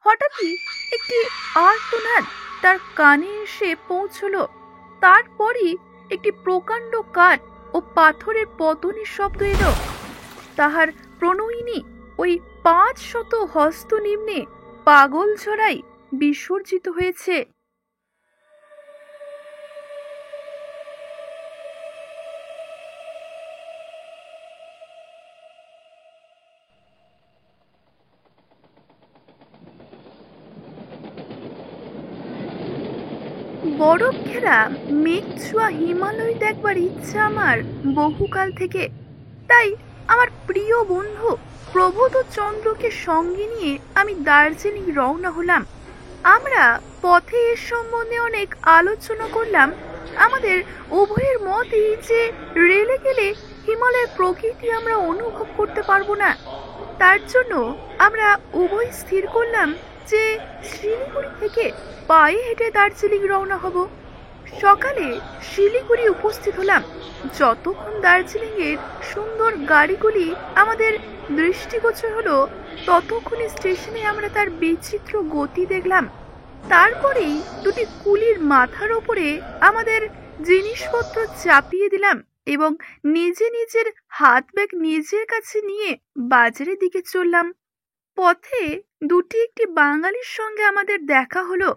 হঠাৎই একটি আর্তনাদ তার কানে এসে পৌঁছলো। তারপরই একটি প্রকাণ্ড কাঠ ও পাথরের পতনের শব্দ এলো। তাহার প্রণয়িনী ওই 500 হস্ত নিম্নে পাগল ঝরাই বিসর্জিত হয়েছে। বরফ ঘেরা মেঘ ছোঁয়া হিমালয় দেখবার ইচ্ছা আমার বহুকাল থেকে। তাই আমার প্রিয় বন্ধু প্রবোধ চন্দ্রকে সঙ্গে নিয়ে আমি দার্জিলিং রওনা হলাম। আমরা পথে এর সম্বন্ধে অনেক আলোচনা করলাম। আমাদের উভয়ের মতই যে রেলে গেলে হিমালয়ের প্রকৃতি আমরা অনুভব করতে পারবো না। তার জন্য আমরা উভয় স্থির করলাম যে শিলিগুড়ি থেকে পায়ে হেঁটে দার্জিলিং রওনা হব। সকালে শিলিগুড়ি উপস্থিত হলাম। যতক্ষণ দার্জিলিং এর সুন্দর গাড়িগুলি আমাদের দৃষ্টিগোচর হলো, ততক্ষণই স্টেশনে আমরা তার বিচিত্র গতি দেখলাম। তারপরেই দুটি কুলির মাথার ওপরে আমাদের জিনিসপত্র চাপিয়ে দিলাম এবং নিজে নিজের হাত ব্যাগ নিজের কাছে নিয়ে বাজারের দিকে চললাম। পথে একটি বাঙালির সঙ্গে আমাদের দেখা হলো।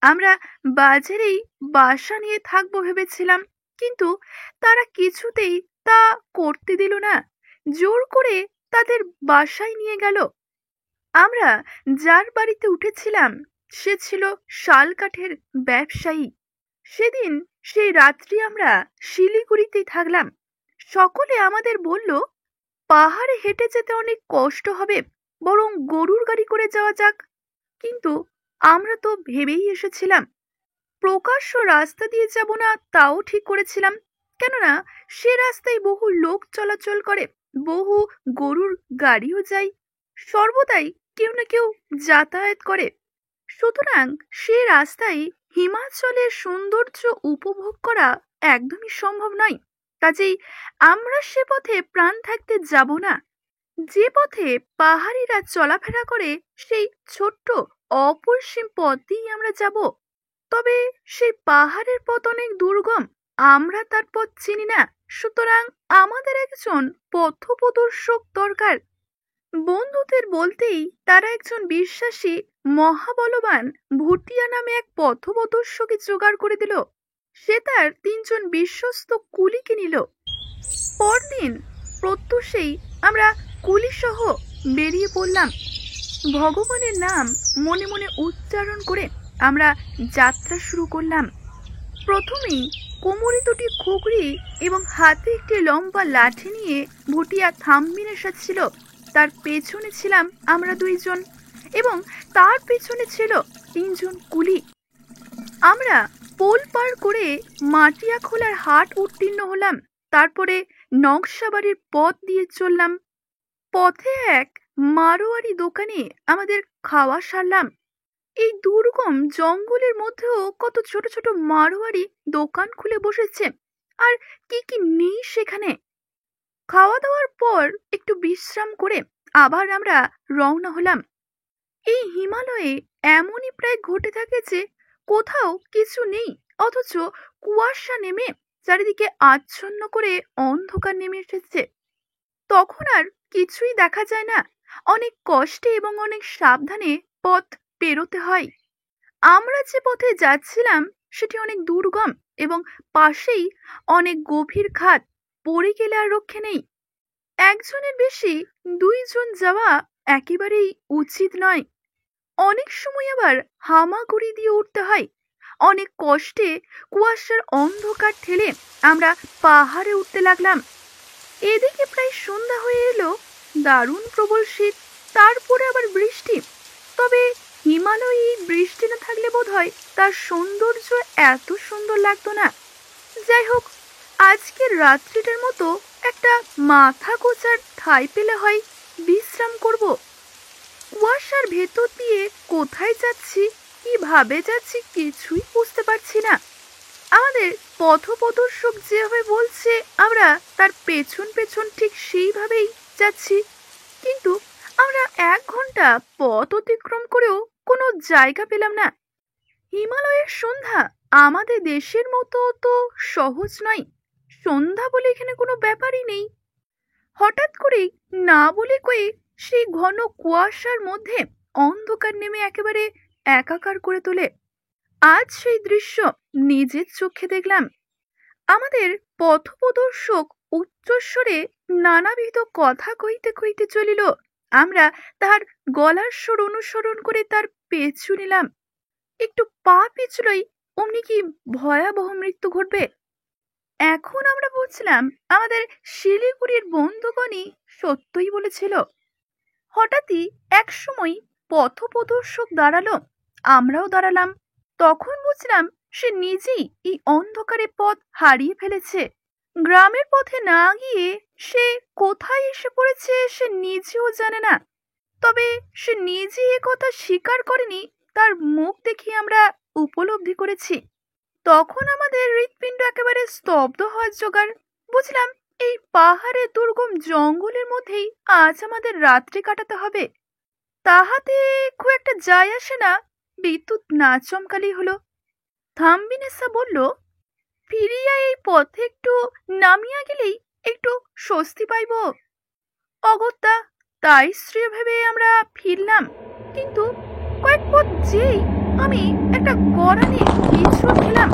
আমরা বাজারেই বাসা নিয়ে থাকবো ভেবেছিলাম, কিন্তু তারা কিছুতেই তা করতে দিল না। জোর করে তাদের বাসায় নিয়ে গেল। আমরা যার বাড়িতে উঠেছিলাম সে ছিল শাল কাঠের ব্যবসায়ী। সেদিন সেই রাত্রি আমরা শিলিগুড়িতেই থাকলাম। সকলে আমাদের বলল, পাহাড়ে হেঁটে যেতে অনেক কষ্ট হবে, বরং গরুর গাড়ি করে যাওয়া যাক। কিন্তু আমরা তো ভেবেই এসেছিলাম প্রকাশ্য রাস্তা দিয়ে যাব না, তাও ঠিক করেছিলাম। কেননা সে রাস্তায় বহু লোক চলাচল করে, বহু গরুর গাড়িও যায়, সর্বদাই কেউ না কেউ যাতায়াত করে। সুতরাং সে রাস্তায় হিমাচলের সৌন্দর্য উপভোগ করা একদমই সম্ভব নয়। কাজেই আমরা সে পথে প্রাণ থাকতে যাব না। যে পথে পাহাড়িরা চলাফেরা করে সেই ছোট্ট অপরিসীম পথ দিয়ে আমরা যাব। তবে সেই পাহাড়ের পথ অনেক দুর্গম, আমরা তার পথ চিনি না। সুতরাং আমাদের একজন পথপ্রদর্শক দরকার। বন্ধুদের বলতেই তারা একজন বিশ্বাসী মহাবলবান ভুটিয়া নামে এক পথপ্রদর্শকে জোগাড় করে দিল। সে তার 3 জন বিশ্বস্ত কুলিকে নিল। পরদিন প্রত্যুষেই আমরা কুলি সহ বেরিয়ে পড়লাম। ভগবানের নাম মনে মনে উচ্চারণ করে আমরা যাত্রা শুরু করলাম। প্রথমেই কোমরে 2টি খুগড়ি এবং হাতে একটি লম্বা লাঠি নিয়ে ভুটিয়া থাম্বিন এসেছিল। তার পেছনে ছিলাম আমরা 2 জন এবং তার পেছনে ছিল 3 জন কুলি। আমরা পোল পার করে মাটিয়া খোলার হাট উত্তীর্ণ হলাম। তারপরে নকশাবাড়ির পথ দিয়ে চললাম। পথে এক মারোয়ারি দোকানে আমাদের খাওয়া সারলাম। এই দুর্গম জঙ্গলের মধ্যেও কত ছোট ছোট মারোয়ারি দোকান খুলে বসেছে, আর কি কি নেই সেখানে। খাওয়া দাওয়ার পর একটু বিশ্রাম করে আবার আমরা রওনা হলাম। এই হিমালয়ে এমনই প্রায় ঘটে থাকে যে কোথাও কিছু নেই, অথচ কুয়াশা নেমে চারিদিকে আচ্ছন্ন করে অন্ধকার নেমে এসেছে। তখন আর কিছুই দেখা যায় না। অনেক কষ্টে এবং অনেক সাবধানে পথ পেরোতে হয়। আমরা যে পথে যাচ্ছিলাম সেটি অনেক দুর্গম এবং পাশেই অনেক গভীর খাদ, পড়ে গেলে আর রক্ষে নেই। একজনের বেশি 2 জন যাওয়া একেবারেই উচিত নয়। অনেক সময় আবার হামাগুড়ি দিয়ে উঠতে হয়। অনেক কষ্টে কুয়াশার অন্ধকার ঠেলে আমরা পাহাড়ে উঠতে লাগলাম। এদিকে প্রায় সন্ধ্যা হয়ে এলো। দারুণ প্রবল শীত, তারপরে আবার বৃষ্টি। তবে হিমালয়ে বৃষ্টি না থাকলে বোধহয় তার সৌন্দর্য এত সুন্দর লাগতো না। যাই হোক, আজকের রাত্রিটার মতো একটা মাথা গোছার ঠাঁই পেলে হয় বিশ্রাম করব। কুয়াশার ভেতর দিয়ে কোথায় যাচ্ছি, কিভাবে যাচ্ছি কিছুই বুঝতে পারছি না। আমাদের পথপ্রদর্শক যেভাবে বলছে আমরা তার পেছন পেছন ঠিক সেইভাবেই যাচ্ছি, কিন্তু আমরা 1 ঘন্টা পথ অতিক্রম করেও কোনো জায়গা পেলাম না। হিমালয়ের সন্ধ্যা আমাদের দেশের মতো তো সহজ নয়। সন্ধ্যা বলে এখানে কোনো ব্যাপারই নেই। হঠাৎ করেই না বলে কয়ে সেই ঘন কুয়াশার মধ্যে অন্ধকার নেমে একেবারে একাকার করে তোলে। আজ সেই দৃশ্য নিজের চোখে দেখলাম। আমাদের পথপ্রদর্শক উচ্চস্বরে নানাবিধ কথা কইতে কইতে চলিল। আমরা তাহার গলার স্বর অনুসরণ করে তার পেছু নিলাম। একটু পা পিছলই অমনি কি ভয়াবহ মৃত্যু ঘটবে। এখন আমরা বুঝলাম আমাদের শিলিগুড়ির বন্ধুগণই সত্যই বলেছিল। হঠাৎই এক সময় পথপ্রদর্শক দাঁড়ালো, আমরাও দাঁড়ালাম। তখন বুঝলাম সে নিজেই এই অন্ধকারে পথ হারিয়ে ফেলেছে। গ্রামের পথে না গিয়ে সে কোথায় এসে পড়েছে সে নিজেও জানে না। তবে সে নিজে এ কথা স্বীকার করেনি, তার মুখ দেখে আমরা উপলব্ধি করেছি। তখন আমাদের হৃৎপিণ্ড একেবারে স্তব্ধ হওয়ার জোগাড়। বুঝলাম এই পাহাড়ে দুর্গম জঙ্গলের মধ্যেই আজ আমাদের রাত্রি কাটাতে হবে। তাহাতে খুব একটা যায় আসে না, বিদ্যুৎ না চমকালেই হলো। থাম্বিনেসা বলল, ফিরিয়া এই পথে একটু নামিয়া গেলেই একটু স্বস্তি পাইব। অগত্যা তাই শ্রেয় ভেবে আমরা ফিরলাম। কিন্তু কয়েক পথ যেই আমি একটা গড়ানে পিছল খেলাম।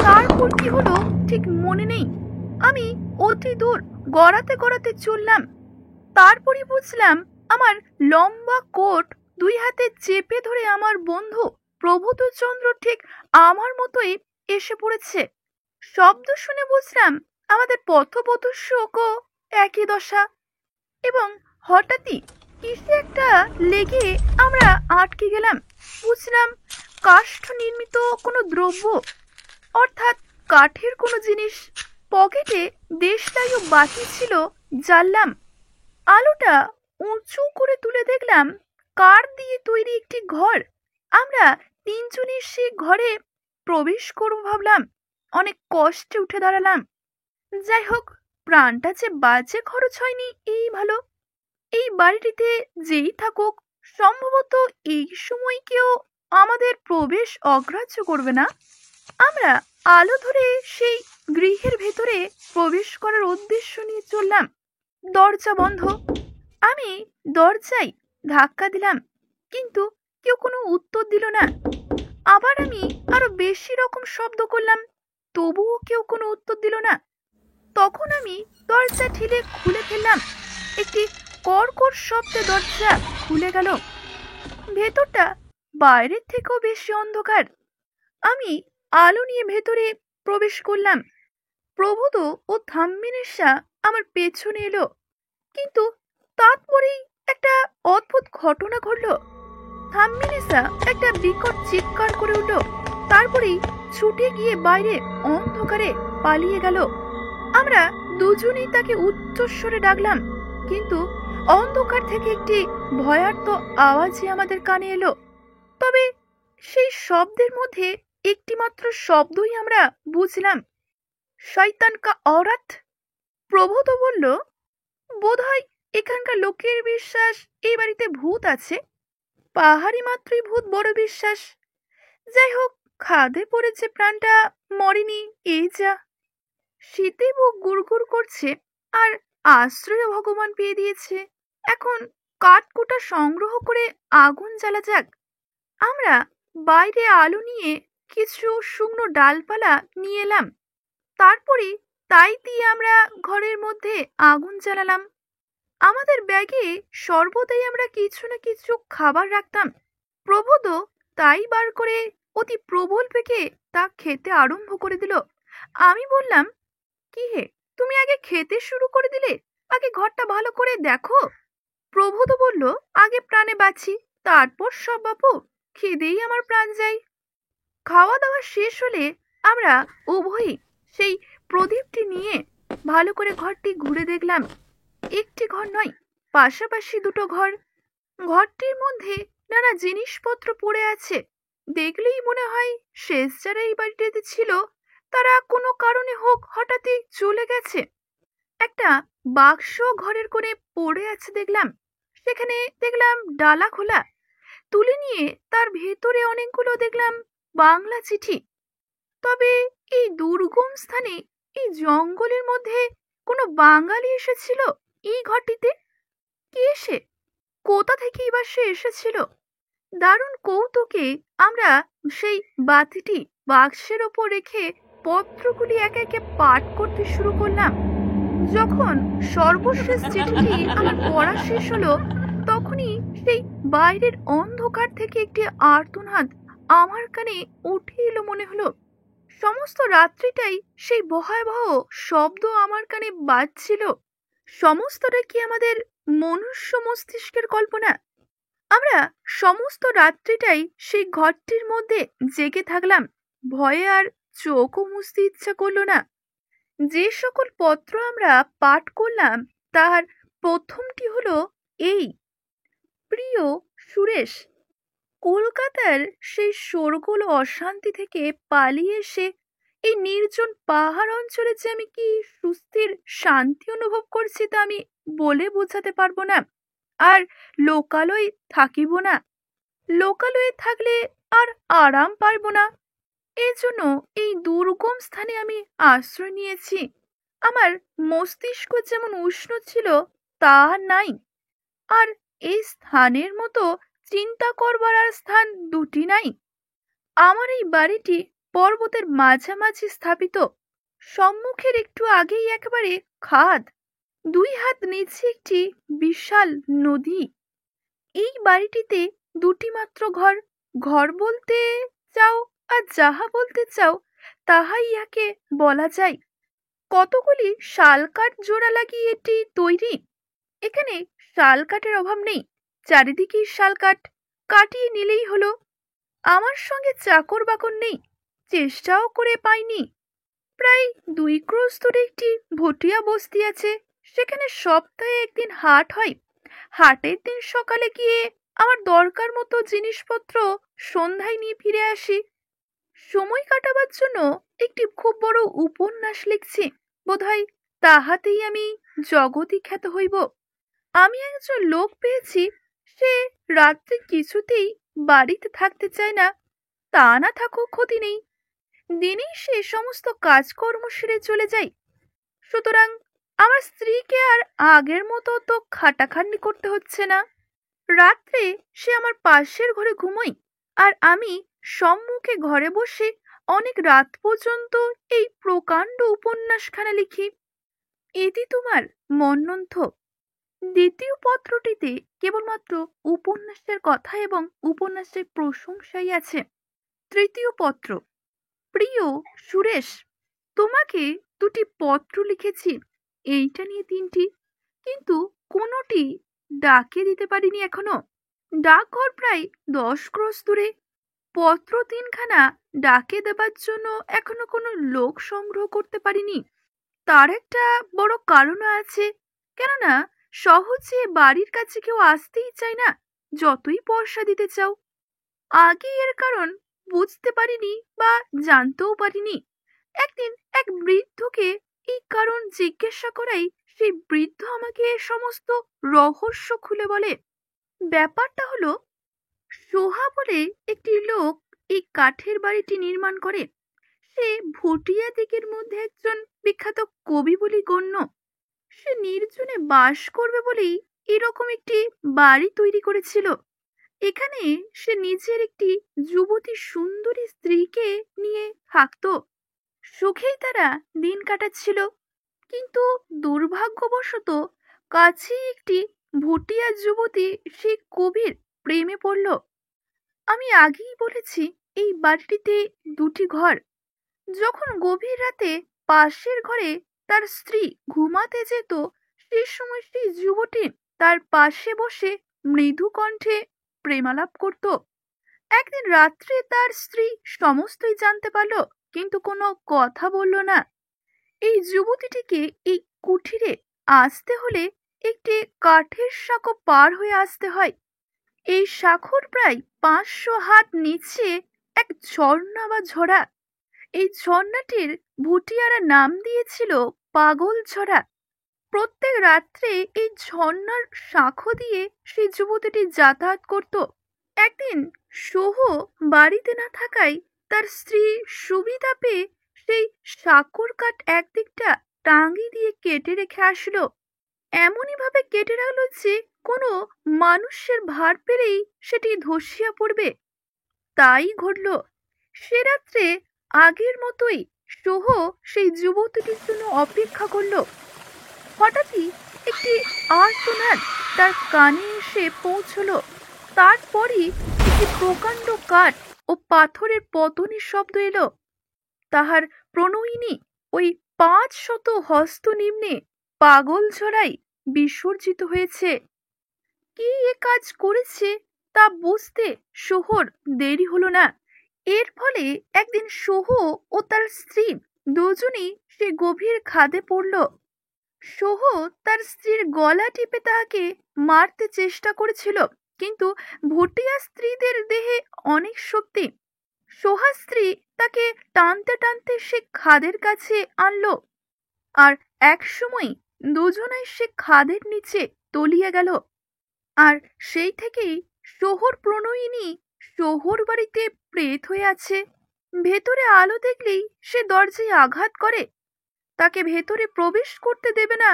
তারপর কি হলো ঠিক মনে নেই। আমি অতি দূর গড়াতে গড়াতে চললাম। তারপরই বুঝলাম আমার লম্বা কোট দুই হাতে চেপে ধরে আমার বন্ধু প্রবোধচন্দ্র ঠিক আমার মতোই এসে পড়েছে। শব্দ শুনে বুঝলাম আমাদের পথপ্রদর্শকও একই দশা। এবং হঠাৎই কিসে একটা লেগে আমরা আটকে গেলাম। বুঝলাম কাষ্ঠ নির্মিত কোনো দ্রব্য, অর্থাৎ কাঠের কোনো জিনিস। পকেটে দেশলাই ও বাতি ছিল, জ্বাললাম। আলোটা উঁচু করে তুলে দেখলাম কাঠ দিয়ে তৈরি একটি ঘর। আমরা তিনজনই সেই ঘরে প্রবেশ করব ভাবলাম। অনেক কষ্টে উঠে দাঁড়ালাম। যাই হোক, প্রাণটা যে বাজে খরচ হয়নি এই ভালো। এই বাড়িটিতে যেই থাকুক সম্ভবত এই সময় কেউ আমাদের প্রবেশ অগ্রাহ্য করবে না। আমরা আলো ধরে সেই গৃহের ভেতরে প্রবেশ করার উদ্দেশ্য নিয়ে চললাম। দরজা বন্ধ। আমি দরজায় ধাক্কা দিলাম, কিন্তু কেউ কোনো উত্তর দিল না। আবার আমি আরো বেশি রকম শব্দ করলাম, তবুও কেউ কোনো উত্তর দিল না। তখন আমি দরজা ঠেলে খুলে ফেললাম। একটি কড়কড় শব্দে দরজা খুলে গেল। ভেতরটা বাইরের থেকেও বেশি অন্ধকার। আমি আলো নিয়ে ভেতরে প্রবেশ করলাম। প্রবোধ ও থাম্বিনেশা আমার পেছনে এলো। কিন্তু তারপরেই একটা অদ্ভুত ঘটনা ঘটল। থাম্বিনেশা একটা বিকট চিৎকার করে উঠল। তারপরেই ছুটে গিয়ে বাইরে অন্ধকারে পালিয়ে গেল। আমরা দুজনেই তাকে উচ্চস্বরে ডাকলাম, কিন্তু অন্ধকার থেকে একটি ভয়ার্ত আওয়াজই আমাদের কানে এলো। তবে সেই শব্দের মধ্যে একটি মাত্র শব্দই আমরা বুঝলাম, শয়তান কা औरत। প্রবোধ বলল, বোধহয় এখানকার লোকের বিশ্বাস এই বাড়িতে ভূত আছে। পাহাড়ি মাত্রই ভূত বড় বিশ্বাস। যাই হোক, খাদে পড়েছে প্রাণটা মরেনি, এই যা। শীতে বুক গুড়গুড় করছে, আর আশ্রয় ভগবান পেয়ে দিয়েছে। এখন কাঠকুটা সংগ্রহ করে আগুন জ্বালা যাক। আমরা বাইরে আলো নিয়ে কিছু শুকনো ডালপালা নিয়ে এলাম। তারপরে তাই দিয়ে আমরা ঘরের মধ্যে আগুন জ্বালালাম। আমাদের ব্যাগে সর্বদাই আমরা কিছু না কিছু খাবার রাখতাম। প্রবোধ তাই বার করে অতি প্রবল বেগে তা খেতে আরম্ভ করে দিল। আমি বললাম, কি হে, তুমি আগে খেতে শুরু করে দিলে? আগে ঘরটা ভালো করে দেখো। প্রবোধ বলল, আগে প্রাণে বাঁচি, তারপর সব বাপু, খিদেই আমার প্রাণ যায়। খাওয়া দাওয়া শেষ হলে আমরা উভয়ই সেই প্রদীপটি নিয়ে ভালো করে ঘরটি ঘুরে দেখলাম। একটি ঘর নয়, পাশাপাশি দুটো ঘর। ঘরটির মধ্যে নানা জিনিসপত্র পড়ে আছে। দেখলেই মনে হয় শেষ যারা এই বাড়িটিতে ছিল তারা কোনো কারণে হোক হঠাৎই চলে গেছে। একটা বাক্স ঘরের কোণে পড়ে আছে দেখলাম। সেখানে দেখলাম ডালা খোলা। তুলে নিয়ে তা তার ভেতরে অনেকগুলো দেখলাম বাংলা চিঠি। তবে এই দুর্গম স্থানে, এই জঙ্গলের মধ্যে কোনো বাঙালি এসেছিল এই ঘরটিতে? কে সে? কোথা থেকেই বা সে এসেছিল? দারুণ কৌতুকে আমরা সেই বাতিটি বাক্সের ওপর রেখে পত্রগুলি একে একে পাঠ করতে শুরু করলাম। যখন সর্বশেষ চিঠিটি আমার পড়া শেষ হলো, তখনই সেই বাইরের অন্ধকার থেকে একটি আর্তনাদ আমার কানে উঠে এলো মনে হলো। সমস্ত রাত্রিটাই সেই ভয়াবহ শব্দ আমার কানে বাজছিল। সমস্তটা কি আমাদের মনুষ্য মস্তিষ্কের কল্পনা? আমরা সমস্ত রাত্রিটাই সেই ঘরটির মধ্যে জেগে থাকলাম, ভয়ে আর চোখও মুছতে ইচ্ছা করলো না। যে সকল পত্র আমরা পাঠ করলাম তার প্রথমটি হলো এই: প্রিয় সুরেশ, কলকাতার সেই শোরগোল অশান্তি থেকে পালিয়ে এসে এই নির্জন পাহাড় অঞ্চলে যে আমি কি সুস্থির শান্তি অনুভব করছি তা আমি বলে বোঝাতে পারবো না। আর লোকালয়ে থাকিব না। লোকালয়ে থাকলে আর আরাম পাইব না। এজন্য এই দুর্গম স্থানে আমি আশ্রয় নিয়েছি। আমার মস্তিষ্ক যেমন উষ্ণ ছিল তা আর নাই। আর এই স্থানের মতো চিন্তা করবার আর স্থান দুটি নাই। আমার এই বাড়িটি পর্বতের মাঝামাঝি স্থাপিত। সম্মুখের একটু আগেই একেবারে খাদ, 2 হাত নিচে একটি বিশাল নদী। এই বাড়িটিতে 2টি মাত্র ঘর। ঘর বলতে চাও আর যাহা বলতে চাও তাহাই ইহাকে বলা যায়। কতগুলি শাল কাঠ জোড়া লাগিয়ে এটি তৈরি। এখানে শাল কাঠের অভাব নেই, চারিদিকেই শাল কাঠ, কাটিয়ে নিলেই হলো। আমার সঙ্গে চাকর বাকর নেই, চেষ্টাও করে পাইনি। প্রায় 2 ক্রোশ দূরে একটি ভুটিয়া বস্তি আছে, সেখানে সপ্তাহে একদিন হাট হয়। হাটের দিন সকালে গিয়ে আমার দরকার মতো জিনিসপত্র সন্ধ্যায় নিয়ে ফিরে আসি। সময় কাটাবার জন্য একটি খুব বড় উপন্যাস লিখছি, বোধহয় তাহাতেই আমি জগৎই খ্যাত হইব। আমি একজন লোক পেয়েছি, সে রাত্রে কিছুতেই বাড়িতে থাকতে চায় না। তা না থাকুক ক্ষতি নেই, দিনেই সে সমস্ত কাজকর্ম সেরে চলে যায়। সুতরাং আমার স্ত্রীকে আর আগের মতো তো খাটাখাটনি করতে হচ্ছে না। রাত্রে সে আমার পাশের ঘরে ঘুমোয়, আর আমি সম্মুখে ঘরে বসে অনেক রাত পর্যন্ত এই প্রকাণ্ড উপন্যাসখানা লিখি। এটি তোমার মন্বন্থ। দ্বিতীয় পত্রটিতে কেবলমাত্র উপন্যাসের কথা এবং উপন্যাসের প্রশংসাই আছে। তৃতীয় পত্র: প্রিয় সুরেশ, তোমাকে 2টি পত্র লিখেছি, এইটা নিয়ে 3টি, কিন্তু কোনোটি ডাকে দিতে পারিনি এখনো। ডাকঘর প্রায় 10 ক্রোশ দূরে। পত্র 3খানা ডাকে দেবার জন্য এখনো কোনো লোক সংগ্রহ করতে পারিনি। তার একটা বড় কারণও আছে, কেননা সহজে বাড়ির কাছে কেউ আসতেই চায় না, যতই পয়সা দিতে চাও। আগে এর কারণ বুঝতে পারিনি বা জানতেও পারিনি। একদিন এক বৃদ্ধকে এই কারণ জিজ্ঞাসা করাই সেই বৃদ্ধ আমাকে সমস্ত রহস্য খুলে বলে। ব্যাপারটা হলো, সোহা বলে একটি লোক এই কাঠের বাড়িটি নির্মাণ করে। সে ভুটিয়া দিকের মধ্যে একজন বিখ্যাত কবি বলে গণ্য। সে নির্জনে বাস করবে বলেই এরকম একটি বাড়ি তৈরি করেছিল। এখানে সে নিজের একটি যুবতী সুন্দরী স্ত্রীকে নিয়ে থাকতো। সুখেই তারা দিন কাটাচ্ছিল। কিন্তু দুর্ভাগ্যবশত কাছেই একটি ভুটিয়া যুবতী সেই কবির প্রেমে পড়ল। আমি আগেই বলেছি এই বাড়িটিতে 2টি ঘর। যখন গভীর রাতে পাশের ঘরে তার স্ত্রী ঘুমাতে যেত, সেই সময় সেই যুবতী তার পাশে বসে মৃদু কণ্ঠে প্রেমালাপ করত। একদিন রাত্রে তার স্ত্রী সমস্তই জানতে পারল, কিন্তু কোনো কথা বলল না। এই যুবতীটিকে এই কুঠিরে আসতে হলে একটি কাঠের সাঁকো পার হয়ে আসতে হয়। এই সাঁকোর প্রায় 500 হাত নিচে এক ঝর্ণা বা ঝরা। এই ঝর্ণাটির ভুটিয়ারা নাম দিয়েছিল পাগল ঝরা। প্রত্যেক রাত্রে এই ঝর্ণার শাঁখো দিয়ে সেই যুবতীটি যাতায়াত করত। একদিন সোহ বাড়িতে না থাকায় তার স্ত্রী সুবিধা পেয়ে সেই সাঁকোর কাঠ একদিকটা টাঙ্গি দিয়ে কেটে রেখে আসলো। এমনই ভাবে কেটে রাখলো যে কোনো মানুষের ভার পেলেই সেটি ধসিয়া পড়বে। তাই ঘটল। সে রাত্রে আগের মতোই সোহ সেই যুবতীটির জন্য অপেক্ষা করলো। হঠাৎই একটি আর্তনাদ তার কানে এসে পৌঁছলো। তারপরই একটি প্রকাণ্ড কাঠ ও পাথরের পতনের শব্দ এলো। তাহার প্রণয়িনী ওই ৫০০ হস্ত নিম্নে পাগল ঝরাই বিসর্জিত হয়েছে। কি এ কাজ করেছে তা বুঝতে সোহর দেরি হলো না। এর ফলে একদিন সোহ ও তার স্ত্রী দুজনেই সে গভীর খাদে পড়ল। সোহ তার স্ত্রীর গলা টিপে তাহাকে মারতে চেষ্টা করেছিল, কিন্তু ভুটিয়া স্ত্রীদের দেহে অনেক শক্তি। সোহার স্ত্রী তাকে টানতে টানতে সে খাদের কাছে আনলো, আর একসময় দুজনাই সে খাদের নিচে তলিয়ে গেল। আর সেই থেকেই সোহর প্রণয়িনী সোহর বাড়িতে প্রেত হয়ে আছে। ভেতরে আলো দেখলেই সে দরজায় আঘাত করে। তাকে ভেতরে প্রবেশ করতে দেবে না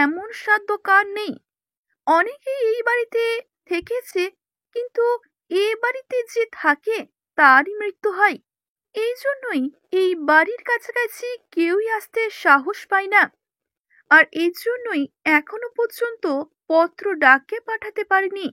এমন সাধ্য কার নেই। অনেকেই এই বাড়িতে থেকেছে, কিন্তু এ বাড়িতে যে থাকে তারই মৃত্যু হয়। এই জন্যই এই বাড়ির কাছাকাছি কেউই আসতে সাহস পায় না। আর এই জন্যই এখনো পর্যন্ত পত্র ডাকে পাঠাতে পারেনি।